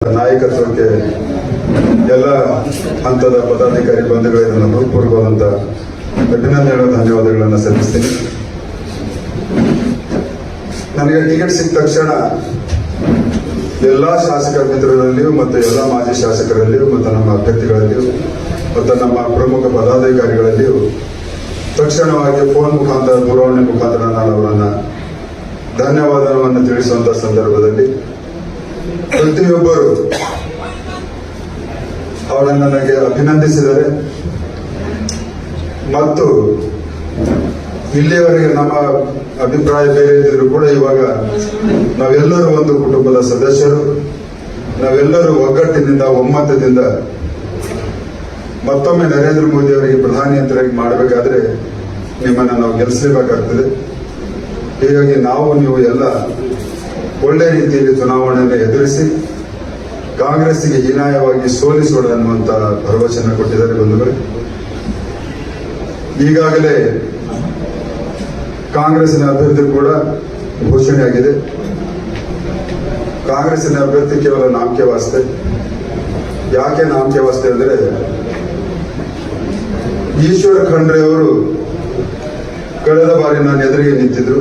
ನಾಯಕತ್ವಕ್ಕೆ ಎಲ್ಲ ಹಂತದ ಪದಾಧಿಕಾರಿ ಬಂಧುಗಳಿಗೆ ನನ್ನ ಹೃತ್ಪೂರ್ವಕವಾದಂಥ ಅಭಿನಂದನೆಗಳು, ಧನ್ಯವಾದಗಳನ್ನು ಸಲ್ಲಿಸ್ತೀನಿ. ನನಗೆ ಟಿಕೆಟ್ ಸಿಕ್ಕ ತಕ್ಷಣ ಎಲ್ಲ ಶಾಸಕರ ಮಿತ್ರರಲ್ಲಿಯೂ ಮತ್ತು ಎಲ್ಲ ಮಾಜಿ ಶಾಸಕರಲ್ಲಿಯೂ ಮತ್ತು ನಮ್ಮ ಅಭ್ಯರ್ಥಿಗಳಲ್ಲಿಯೂ ಮತ್ತು ನಮ್ಮ ಪ್ರಮುಖ ಪದಾಧಿಕಾರಿಗಳಲ್ಲಿಯೂ ತಕ್ಷಣವಾಗಿ ಫೋನ್ ಮುಖಾಂತರ, ದೂರವಾಣಿ ಮುಖಾಂತರ ನಾನು ಅವರನ್ನು ಧನ್ಯವಾದವನ್ನು ತಿಳಿಸುವಂತ ಸಂದರ್ಭದಲ್ಲಿ ಪ್ರತಿಯೊಬ್ಬರು ಅವರನ್ನು ನನಗೆ ಅಭಿನಂದಿಸಿದರೆ ಮತ್ತು ಇಲ್ಲಿಯವರೆಗೆ ನಮ್ಮ ಅಭಿಪ್ರಾಯ ಬೇರೆ ಇದ್ದರೂ ಕೂಡ ಇವಾಗ ನಾವೆಲ್ಲರೂ ಒಂದು ಕುಟುಂಬದ ಸದಸ್ಯರು, ನಾವೆಲ್ಲರೂ ಒಗ್ಗಟ್ಟಿನಿಂದ, ಒಮ್ಮತದಿಂದ ಮತ್ತೊಮ್ಮೆ ನರೇಂದ್ರ ಮೋದಿ ಅವರಿಗೆ ಪ್ರಧಾನಮಂತ್ರಿಯಾಗಿ ಮಾಡಬೇಕಾದ್ರೆ ನಿಮ್ಮನ್ನು ನಾವು ಗೆಲ್ಲಿಸಲೇಬೇಕಾಗ್ತದೆ. ಹೀಗಾಗಿ ನೀವು ಎಲ್ಲ ಒಳ್ಳೆ ರೀತಿಯಲ್ಲಿ ಚುನಾವಣೆಯನ್ನು ಎದುರಿಸಿ ಕಾಂಗ್ರೆಸ್ಸಿಗೆ ಹೀನಾಯವಾಗಿ ಸೋಲಿಸೋಣ ಅನ್ನುವಂತ ಭರವಸೆಯನ್ನು ಕೊಟ್ಟಿದ್ದಾರೆ ಬಂಧುಗಳೇ. ಈಗಾಗಲೇ ಕಾಂಗ್ರೆಸ್ಸಿನ ಅಭ್ಯರ್ಥಿ ಕೂಡ ಘೋಷಣೆಯಾಗಿದೆ. ಕಾಂಗ್ರೆಸ್ಸಿನ ಅಭ್ಯರ್ಥಿ ಕೇವಲ ನಾಮಕೆ ವಾಸ್ತೆ. ಯಾಕೆ ನಾಮಕೆ ವಾಸ್ತೆ ಅಂದರೆ, ಈಶ್ವರ ಖಂಡ್ರೆ ಅವರು ಕಳೆದ ಬಾರಿ ನಾನು ಎದುರಿಗೆ ನಿಂತಿದ್ರು.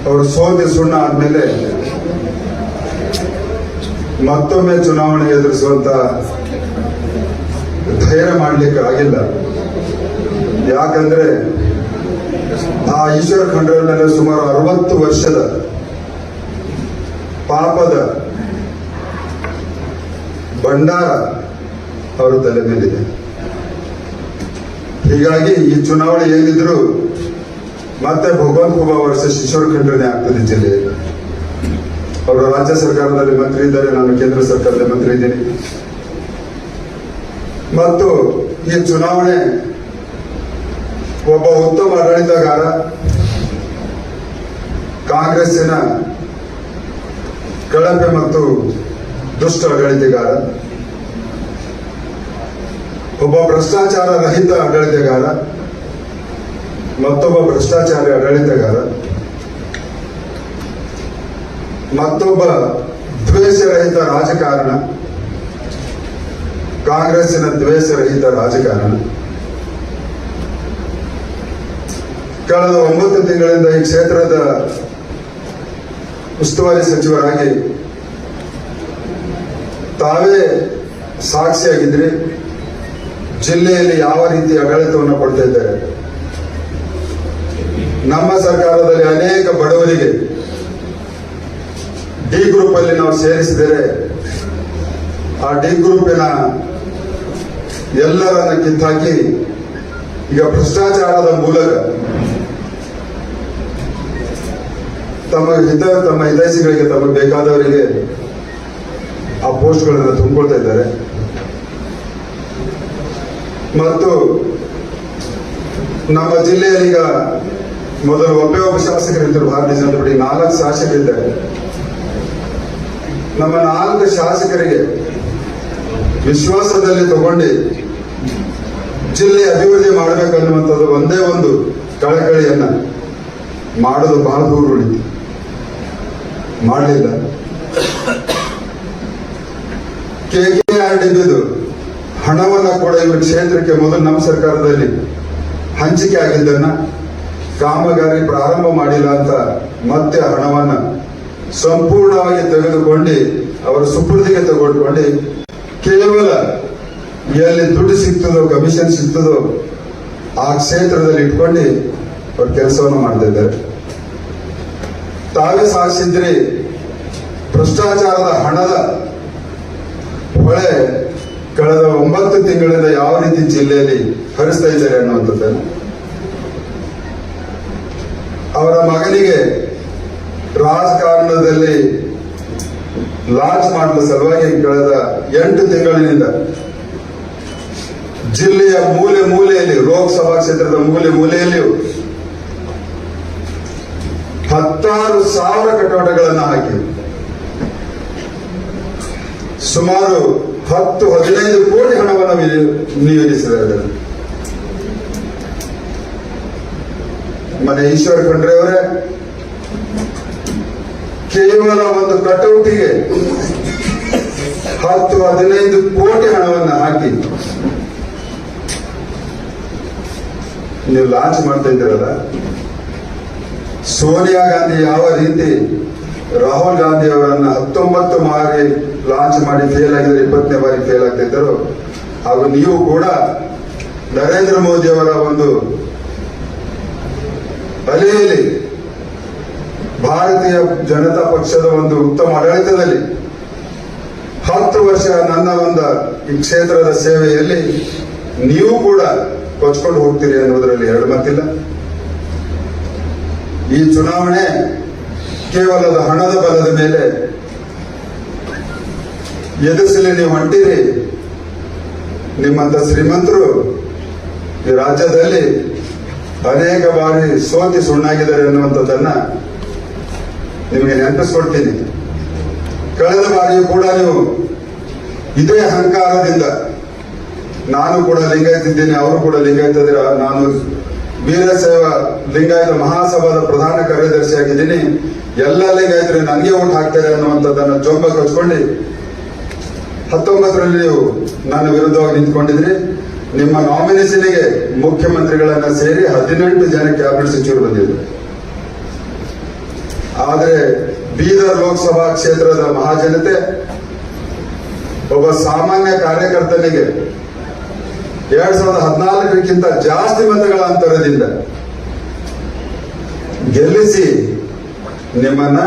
ಅವರು ಸೋತಿ ಸುಣ್ಣ ಆದ್ಮೇಲೆ ಮತ್ತೊಮ್ಮೆ ಚುನಾವಣೆ ಎದುರಿಸುವಂತ ಧೈರ್ಯ ಮಾಡಲಿಕ್ಕೆ ಆಗಿಲ್ಲ. ಯಾಕಂದ್ರೆ ಆ ಈಶ್ವರ ಖಂಡ್ರೆ ಮೇಲೆ ಸುಮಾರು 60 ವರ್ಷದ ಪಾಪದ ಭಂಡಾರ ಅವರ ತಲೆ ಮೇಲಿದೆ. ಹೀಗಾಗಿ ಈ ಚುನಾವಣೆ ಏನಿದ್ರು ಮತ್ತೆ ಭಗವಂತ ಖೂಬಾ ವರ್ಸಸ್ ಈಶ್ವರ ಖಂಡ್ರೆನೇ ಆಗ್ತದೆ ಜಿಲ್ಲೆಯಲ್ಲಿ. ಅವರು ರಾಜ್ಯ ಸರ್ಕಾರದಲ್ಲಿ ಮಂತ್ರಿ ಇದ್ದಾರೆ, ನಾನು ಕೇಂದ್ರ ಸರ್ಕಾರದ ಮಂತ್ರಿ ಇದ್ದೀನಿ. ಮತ್ತು ಈ ಚುನಾವಣೆ ಒಬ್ಬ ಉತ್ತಮ ಆಡಳಿತಗಾರ, ಕಾಂಗ್ರೆಸ್ಸಿನ ಕಳಪೆ ಮತ್ತು ದುಷ್ಟ ಆಡಳಿತಗಾರ, ಒಬ್ಬ ಭ್ರಷ್ಟಾಚಾರ ರಹಿತ ಆಡಳಿತಗಾರ, ಮತ್ತೊಬ್ಬ ಭ್ರಷ್ಟಾಚಾರಿ ಆಡಳಿತಗಾರ, ಮತ್ತೊಬ್ಬ ದ್ವೇಷರಹಿತ ರಾಜಕಾರಣ, ಕಾಂಗ್ರೆಸ್ಸಿನ ದ್ವೇಷರಹಿತ ರಾಜಕಾರಣ. ಕಳೆದ 9 ತಿಂಗಳಿಂದ ಈ ಕ್ಷೇತ್ರದ ಉಸ್ತುವಾರಿ ಸಚಿವರಾಗಿ ತಾವೇ ಸಾಕ್ಷಿಯಾಗಿದ್ರಿ. ಜಿಲ್ಲೆಯಲ್ಲಿ ಯಾವ ರೀತಿ ಆಡಳಿತವನ್ನು ಕೊಡ್ತಾ ಇದ್ದಾರೆ. ನಮ್ಮ ಸರ್ಕಾರದಲ್ಲಿ ಅನೇಕ ಬಡವರಿಗೆ ಡಿ ಗ್ರೂಪ್ ಅಲ್ಲಿ ನಾವು ಸೇರಿಸಿದರೆ ಆ ಡಿ ಗ್ರೂಪಿನ ಎಲ್ಲರನ್ನ ಕಿತ್ತಾಕಿ ಈಗ ಭ್ರಷ್ಟಾಚಾರದ ಮೂಲಕ ತಮ್ಮ ಹಿತೈಷಿಗಳಿಗೆ, ತಮಗೆ ಬೇಕಾದವರಿಗೆ ಆ ಪೋಸ್ಟ್ಗಳನ್ನು ತುಂಬಿಕೊಳ್ತಾ ಇದ್ದಾರೆ. ಮತ್ತು ನಮ್ಮ ಜಿಲ್ಲೆಯಲ್ಲಿ ಈಗ ಮೊದಲು ಒಬ್ಬ ಶಾಸಕರಿದ್ದರು ಭಾರತೀಯ ಜನತಾ ಪಾರ್ಟಿ, 4 ಶಾಸಕರಿದ್ದಾರೆ. ನಮ್ಮ 4 ಶಾಸಕರಿಗೆ ವಿಶ್ವಾಸದಲ್ಲಿ ತಗೊಂಡು ಜಿಲ್ಲೆ ಅಭಿವೃದ್ಧಿ ಮಾಡಬೇಕನ್ನುವಂಥದ್ದು ಒಂದೇ ಒಂದು ಕಳಕಳಿಯನ್ನ ಮಾಡೋದು ಬಹಳ ದೂರ ಉಳಿತು, ಮಾಡಲಿಲ್ಲ. KKRDBದು ಹಣವನ್ನ ಕೂಡ ಇವರು ಕ್ಷೇತ್ರಕ್ಕೆ ಮೊದಲು ನಮ್ಮ ಸರ್ಕಾರದಲ್ಲಿ ಹಂಚಿಕೆ ಆಗಿದ್ದನ್ನ ಕಾಮಗಾರಿ ಪ್ರಾರಂಭ ಮಾಡಿಲ್ಲ ಅಂತ ಮತ್ತೆ ಹಣವನ್ನ ಸಂಪೂರ್ಣವಾಗಿ ತೆಗೆದುಕೊಂಡು ಅವರ ಸುಪರ್ದಿಗೆ ತೆಗೆದುಕೊಂಡು ಕೇವಲ ಎಲ್ಲಿ ದುಡ್ಡು ಸಿಗ್ತದೋ, ಕಮಿಷನ್ ಸಿಗ್ತದೋ ಆ ಕ್ಷೇತ್ರದಲ್ಲಿ ಇಟ್ಕೊಂಡು ಅವ್ರ ಕೆಲಸವನ್ನು ಮಾಡ್ತಿದ್ದಾರೆ. ತಾವೇ ಸಾಕ್ಷಿದ್ರಿ, ಭ್ರಷ್ಟಾಚಾರದ ಹಣದ ಹೊಳೆ ಕಳೆದ 9 ತಿಂಗಳಿಂದ ಯಾವ ರೀತಿ ಜಿಲ್ಲೆಯಲ್ಲಿ ಹರಿಸ್ತಾ ಇದ್ದಾರೆ ಅನ್ನುವಂಥದ್ದನ್ನು. ಅವರ ಮಗನಿಗೆ ರಾಜಕಾರಣದಲ್ಲಿ ಲಾಂಚ್ ಮಾಡಲು ಸಲುವಾಗಿ ಕಳೆದ 8 ತಿಂಗಳಿನಿಂದ ಜಿಲ್ಲೆಯ ಮೂಲೆ ಮೂಲೆಯಲ್ಲಿ, ಲೋಕಸಭಾ ಕ್ಷೇತ್ರದ ಮೂಲೆ ಮೂಲೆಯಲ್ಲಿಯೂ 16,000 ಕಟೌಟಗಳನ್ನು ಹಾಕಿ ಸುಮಾರು 10-15 ಕೋಟಿ ಹಣವನ್ನು ನಿಯೋಜಿಸಿದ್ದಾರೆ. ಮನೆ ಈಶ್ವರ ಖಂಡ್ರೆ ಅವರೇ ಕೇವಲ ಒಂದು ಕಟೌಟಿಗೆ 10-15 ಕೋಟಿ ಹಣವನ್ನು ಹಾಕಿ ನೀವು ಲಾಂಚ್ ಮಾಡ್ತಾ ಇದ್ದೀರಲ್ಲ, ಸೋನಿಯಾ ಗಾಂಧಿ ಯಾವ ರೀತಿ ರಾಹುಲ್ ಗಾಂಧಿ ಅವರನ್ನ 19 ಬಾರಿ ಲಾಂಚ್ ಮಾಡಿ ಫೇಲ್ ಆಗಿದ್ರೆ 20ನೇ ಬಾರಿ ಫೇಲ್ ಆಗ್ತಿದ್ದರು, ಹಾಗೂ ನೀವು ಕೂಡ ನರೇಂದ್ರ ಮೋದಿ ಅವರ ಒಂದು ಅಲೆಯಲ್ಲಿ ಭಾರತೀಯ ಜನತಾ ಪಕ್ಷದ ಒಂದು ಉತ್ತಮ ಆಡಳಿತದಲ್ಲಿ 10 ವರ್ಷ ನನ್ನ ಒಂದು ಈ ಕ್ಷೇತ್ರದ ಸೇವೆಯಲ್ಲಿ ನೀವು ಕೂಡ ಕೊಚ್ಕೊಂಡು ಹೋಗ್ತೀರಿ ಅನ್ನೋದರಲ್ಲಿ ಎರಡು ಮಾತಿಲ್ಲ. ಈ ಚುನಾವಣೆ ಕೇವಲದ ಹಣದ ಬಲದ ಮೇಲೆ ಎದುರಿಸಲಿ ನೀವು ಹೊಂಟಿರಿ. ನಿಮ್ಮಂತ ಶ್ರೀಮಂತರು ಈ ರಾಜ್ಯದಲ್ಲಿ ಅನೇಕ ಬಾರಿ ಸೋತಿ ಸುಣ್ಣಾಗಿದ್ದಾರೆ ಅನ್ನುವಂಥದ್ದನ್ನ ನಿಮಗೆ ನೆನಪಿಸ್ಕೊಡ್ತೀನಿ. ಕಳೆದ ಬಾರಿಯೂ ಕೂಡ ನೀವು ಇದೇ ಅಹಂಕಾರದಿಂದ ನಾನು ಕೂಡ ಲಿಂಗಾಯತ ಇದ್ದೀನಿ, ಅವರು ಕೂಡ ಲಿಂಗಾಯತ, ನಾನು ವೀರಶೈವ ಲಿಂಗಾಯತ ಮಹಾಸಭಾದ ಪ್ರಧಾನ ಕಾರ್ಯದರ್ಶಿ ಆಗಿದ್ದೀನಿ, ಎಲ್ಲ ಲಿಂಗಾಯತರು ನನಗೆ ಓಟ್ ಹಾಕ್ತಾರೆ ಅನ್ನುವಂಥದ್ದನ್ನ ಜೊಂಬ ಕಚ್ಕೊಂಡು 19ರಲ್ಲಿ ನೀವು ನನ್ನ ವಿರುದ್ಧವಾಗಿ ನಿಂತ್ಕೊಂಡಿದ್ರಿ. ನಿಮ್ಮ ನಾಮಿನೇಷನ್ಗೆ ಮುಖ್ಯಮಂತ್ರಿಗಳನ್ನ ಸೇರಿ 18 ಜನ ಕ್ಯಾಬಿನೆಟ್ ಸಚಿವರು ಬಂದಿದ್ರು. ಆದರೆ ಬೀದರ್ ಲೋಕಸಭಾ ಕ್ಷೇತ್ರದ ಮಹಾಜನತೆ ಒಬ್ಬ ಸಾಮಾನ್ಯ ಕಾರ್ಯಕರ್ತನಿಗೆ 2014ಕ್ಕಿಂತ ಜಾಸ್ತಿ ಮತಗಳ ಅಂತರದಿಂದ ಗೆಲ್ಲಿಸಿ ನಿಮ್ಮನ್ನ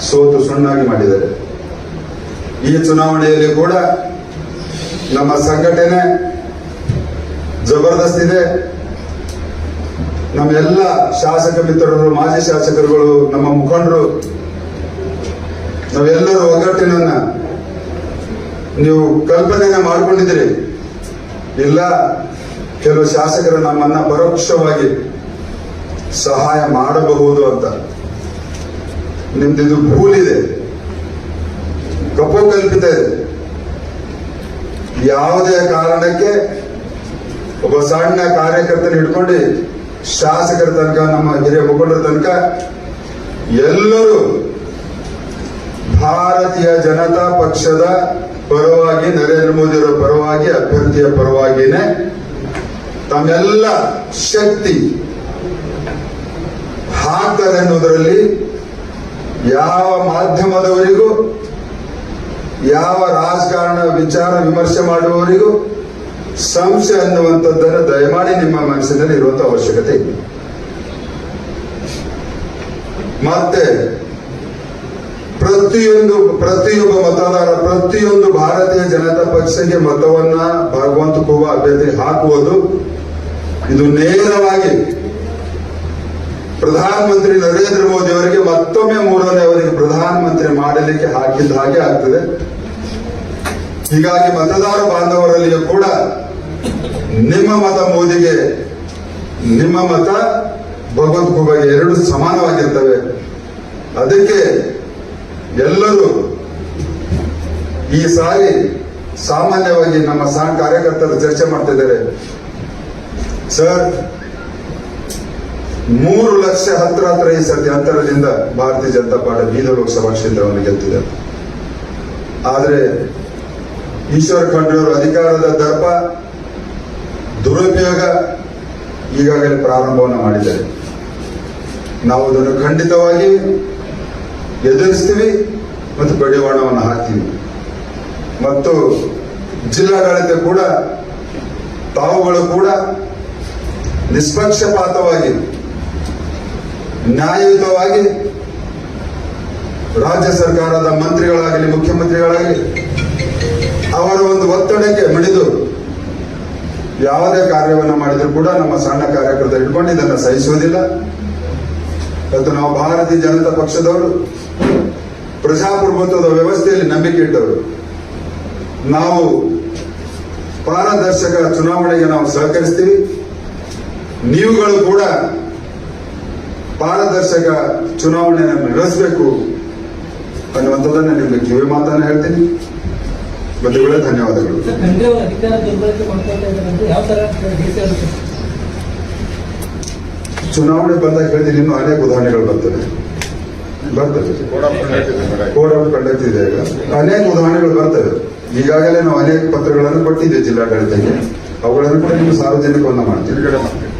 ಸೋತು ಸುಣ್ಣಾಗಿ ಮಾಡಿದ್ದಾರೆ. ಈ ಚುನಾವಣೆಯಲ್ಲಿ ಕೂಡ ನಮ್ಮ ಸಂಘಟನೆ ಜಬರ್ದಸ್ತ್ ಇದೆ. ನಮ್ಮೆಲ್ಲ ಶಾಸಕ ಮಿತ್ರರು, ಮಾಜಿ ಶಾಸಕರುಗಳು, ನಮ್ಮ ಮುಖಂಡರು, ನಾವೆಲ್ಲರೂ ಒಗ್ಗಟ್ಟಿನನ್ನ ನೀವು ಕಲ್ಪನೆಯನ್ನ ಮಾಡಿಕೊಂಡಿದ್ದೀರಿ. ಇಲ್ಲ, ಕೆಲವು ಶಾಸಕರು ನಮ್ಮನ್ನ ಪರೋಕ್ಷವಾಗಿ ಸಹಾಯ ಮಾಡಬಹುದು ಅಂತ. ನಿಮ್ದಿದು ಭೂಲಿದೆ, ಕಪೋಕಲ್ಪಿತ ಇದೆ. ಯಾವುದೇ ಕಾರಣಕ್ಕೆ ಒಬ್ಬ ಸಣ್ಣ ಕಾರ್ಯಕರ್ತನ ಹಿಡ್ಕೊಂಡು ಶಾಸಕರ ತನಕ, ನಮ್ಮ ಹಿರಿಯ ಮುಖಂಡರ ತನಕ ಎಲ್ಲರೂ ಭಾರತೀಯ ಜನತಾ ಪಕ್ಷದ ಪರವಾಗಿ, ನರೇಂದ್ರ ಮೋದಿ ಅವರ ಪರವಾಗಿ, ಅಭ್ಯರ್ಥಿಯ ಪರವಾಗಿನೇ ತಮ್ಮೆಲ್ಲ ಶಕ್ತಿ ಹಾಕ್ತಾರೆ ಅನ್ನೋದರಲ್ಲಿ ಯಾವ ಮಾಧ್ಯಮದವರಿಗೂ, ಯಾವ ರಾಜಕಾರಣ ವಿಚಾರ ವಿಮರ್ಶೆ ಮಾಡುವವರಿಗೂ ಸಂಶಯ ಅನ್ನುವಂಥದ್ದನ್ನು ದಯಮಾಡಿ ನಿಮ್ಮ ಮನಸ್ಸಿನಲ್ಲಿ ಇರುವಂತ ಅವಶ್ಯಕತೆ ಇದೆ. ಮತ್ತೆ ಪ್ರತಿಯೊಬ್ಬ ಮತದಾರ, ಪ್ರತಿಯೊಂದು ಭಾರತೀಯ ಜನತಾ ಪಕ್ಷಕ್ಕೆ ಮತವನ್ನ ಭಗವಂತ ಖೂಬಾ ಅಭ್ಯರ್ಥಿ ಹಾಕುವುದು ಇದು ನೇರವಾಗಿ ಪ್ರಧಾನಮಂತ್ರಿ ನರೇಂದ್ರ ಮೋದಿ ಅವರಿಗೆ ಮತ್ತೊಮ್ಮೆ 3ನೇ ಅವರಿಗೆ ಪ್ರಧಾನಮಂತ್ರಿ ಮಾಡಲಿಕ್ಕೆ ಹಾಕಿದ್ದ ಹಾಗೆ ಆಗ್ತದೆ. ಹೀಗಾಗಿ ಮತದಾರ ಬಾಂಧವರಲ್ಲಿಯೂ ಕೂಡ ನಿಮ್ಮ ಮತ ಮೋದಿಗೆ, ನಿಮ್ಮ ಮತ ಭಗವಂತ ಖೂಬಾಗೆ ಎರಡು ಸಮಾನವಾಗಿರ್ತವೆ. ಅದಕ್ಕೆ ಎಲ್ಲರೂ ಈ ಸಾರಿ ಸಾಮಾನ್ಯವಾಗಿ ನಮ್ಮ ಸಹ ಕಾರ್ಯಕರ್ತರು ಚರ್ಚೆ ಮಾಡ್ತಿದ್ದಾರೆ. ಸರ್, 3 ಲಕ್ಷ ಹತ್ರ ಈ ಸರ್ತಿ ಅಂತರದಿಂದ ಭಾರತೀಯ ಜನತಾ ಪಾರ್ಟಿ ಬೀದರ್ ಲೋಕಸಭಾ ಕ್ಷೇತ್ರವನ್ನು ಗೆದ್ದಿದೆ. ಆದರೆ ಈಶ್ವರ ಖಂಡ್ರೆ ಅವರು ಅಧಿಕಾರದ ದರ್ಪ ದುರುಪಯೋಗ ಈಗಾಗಲೇ ಪ್ರಾರಂಭವನ್ನು ಮಾಡಿದ್ದಾರೆ. ನಾವು ಅದನ್ನು ಖಂಡಿತವಾಗಿ ಎದುರಿಸ್ತೀವಿ ಮತ್ತು ಕಡಿವಾಣವನ್ನು ಹಾಕ್ತೀವಿ. ಮತ್ತು ಜಿಲ್ಲಾಡಳಿತ ಕೂಡ, ತಾವುಗಳು ಕೂಡ ನಿಷ್ಪಕ್ಷಪಾತವಾಗಿ, ನ್ಯಾಯಯುತವಾಗಿ ರಾಜ್ಯ ಸರ್ಕಾರದ ಮಂತ್ರಿಗಳಾಗಲಿ, ಮುಖ್ಯಮಂತ್ರಿಗಳಾಗಲಿ ಅವರ ಒಂದು ಒತ್ತಡಕ್ಕೆ ಮಣಿದು ಯಾವುದೇ ಕಾರ್ಯವನ್ನು ಮಾಡಿದ್ರು ಕೂಡ ನಮ್ಮ ಸಣ್ಣ ಕಾರ್ಯಕರ್ತರು ಇಟ್ಕೊಂಡು ಇದನ್ನು ಸಹಿಸುವುದಿಲ್ಲ. ಮತ್ತು ನಾವು ಭಾರತೀಯ ಜನತಾ ಪಕ್ಷದವರು ಪ್ರಜಾಪ್ರಭುತ್ವದ ವ್ಯವಸ್ಥೆಯಲ್ಲಿ ನಂಬಿಕೆ ಇಟ್ಟವರು. ನಾವು ಪಾರದರ್ಶಕ ಚುನಾವಣೆಗೆ ನಾವು ಸಹಕರಿಸ್ತೀವಿ. ನೀವುಗಳು ಕೂಡ ಪಾರದರ್ಶಕ ಚುನಾವಣೆಯನ್ನು ನಡೆಸಬೇಕು ಅನ್ನುವಂಥದ್ದನ್ನ ನಿಮಗೆ ಕಿವಿ ಮಾತನ್ನ ಹೇಳ್ತೀನಿ. ಬಂಧುಗಳೇ, ಧನ್ಯವಾದಗಳು. ಚುನಾವಣೆ ಬಂದಾಗ ಹೇಳಿದ್ರೆ ಇನ್ನೂ ಅನೇಕ ಉದಾಹರಣೆಗಳು ಬರ್ತವೆ. ಬರ್ತದೆ. ಕೋಡ್ ಆಫ್ ಕಂಡಕ್ಟ್ ಇದೆ ಮೇಡಮ್. ಕೋಡ್ ಆಫ್ ಕಂಡಕ್ಟ್ ಇದೆ. ಈಗ ಅನೇಕ ಉದಾಹರಣೆಗಳು ಬರ್ತವೆ. ಈಗಾಗಲೇ ನಾವು ಅನೇಕ ಪತ್ರಗಳನ್ನು ಕೊಟ್ಟಿದ್ದೇವೆ ಜಿಲ್ಲಾಡಳಿತಕ್ಕೆ. ಅವುಗಳನ್ನು ಕೂಡ ನಿಮ್ಗೆ ಸಾರ್ವಜನಿಕವನ್ನ ಮಾಡ್ತೀವಿ,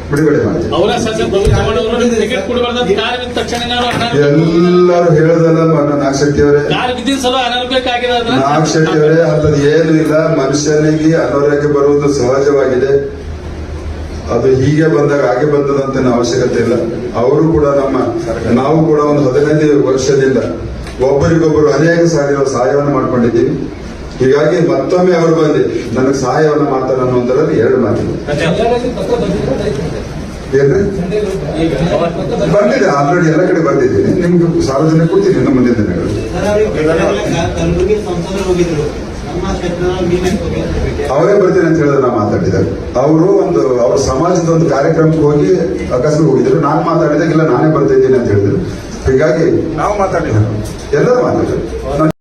ಬಿಡುಗಡೆ ಮಾಡ್ತೀವಿ. ಅವರ ಸಚಿವ ಪ್ರಭು ಚವ್ಹಾಣ್ ಟಿಕೆಟ್ ಕೊಡಬಾರ್ದು ಕಾರ್ ಬಿದ್ದ ತಕ್ಷಣ ಎಲ್ಲರೂ ಹೇಳೋದಲ್ಲ ನಾಗ್ ಶೆಟ್ಟಿ ಅವರೇ, ಕಾರ್ ಬಿದ್ದಿನ ಸಲ ಅನಾರೋಗ್ಯಕ್ಕಾಗಿರೋದ್ರ ನಾಗ್ ಶೆಟ್ಟಿ ಅವರೇ, ಅಂತದ್ದು ಏನು ಇಲ್ಲ. ಮನುಷ್ಯನಿಗೆ ಅನಾರೋಗ್ಯ ಬರುವುದು ಸಹಜವಾಗಿದೆ. ಅದು ಹೀಗೆ ಬಂದಾಗ ಹಾಗೆ ಬಂದದಂತ ಅವಶ್ಯಕತೆ ಇಲ್ಲ. ಅವರು ಕೂಡ ನಾವು ಕೂಡ ಒಂದು 15 ವರ್ಷದಿಂದ ಒಬ್ಬರಿಗೊಬ್ಬರು ಅನೇಕ ಸಾರಿ ನಾವು ಸಹಾಯವನ್ನು ಮಾಡ್ಕೊಂಡಿದ್ದೀವಿ. ಹೀಗಾಗಿ ಮತ್ತೊಮ್ಮೆ ಅವರು ಬಂದು ನನಗೆ ಸಹಾಯವನ್ನು ಮಾಡ್ತಾರೆ ಅನ್ನೋದರಲ್ಲಿ 2 ಮಾತಿದೆ. ಏನ್ರಿ ಬಂದಿದೆ, ಆಲ್ರೆಡಿ ಎಲ್ಲ ಕಡೆ ಬಂದಿದ್ದೀನಿ. ನಿಮ್ಗೆ ಸಾರ್ವಜನಿಕ ಕೊಡ್ತೀನಿ ಇನ್ನು ಮುಂದಿನ ದಿನಗಳು. ಅವರೇ ಬರ್ತೀನಿ ಅಂತ ಹೇಳಿದ್ರೆ ನಾವು ಮಾತಾಡಿದಾಗ ಅವ್ರ ಸಮಾಜದ ಒಂದು ಕಾರ್ಯಕ್ರಮಕ್ಕೆ ಹೋಗಿ ಅಕಸ್ಮಾತ್ ಹೋಗಿದ್ರು. ನಾನು ಮಾತಾಡಿದಾಗ ಇಲ್ಲ ನಾನೇ ಬರ್ತಾ ಇದ್ದೀನಿ ಅಂತ ಹೇಳಿದ್ರು. ಹೀಗಾಗಿ ನಾವು ಮಾತಾಡಿದ್ದೇವೆ, ಎಲ್ಲರೂ ಮಾತಾಡಿದ್ರು.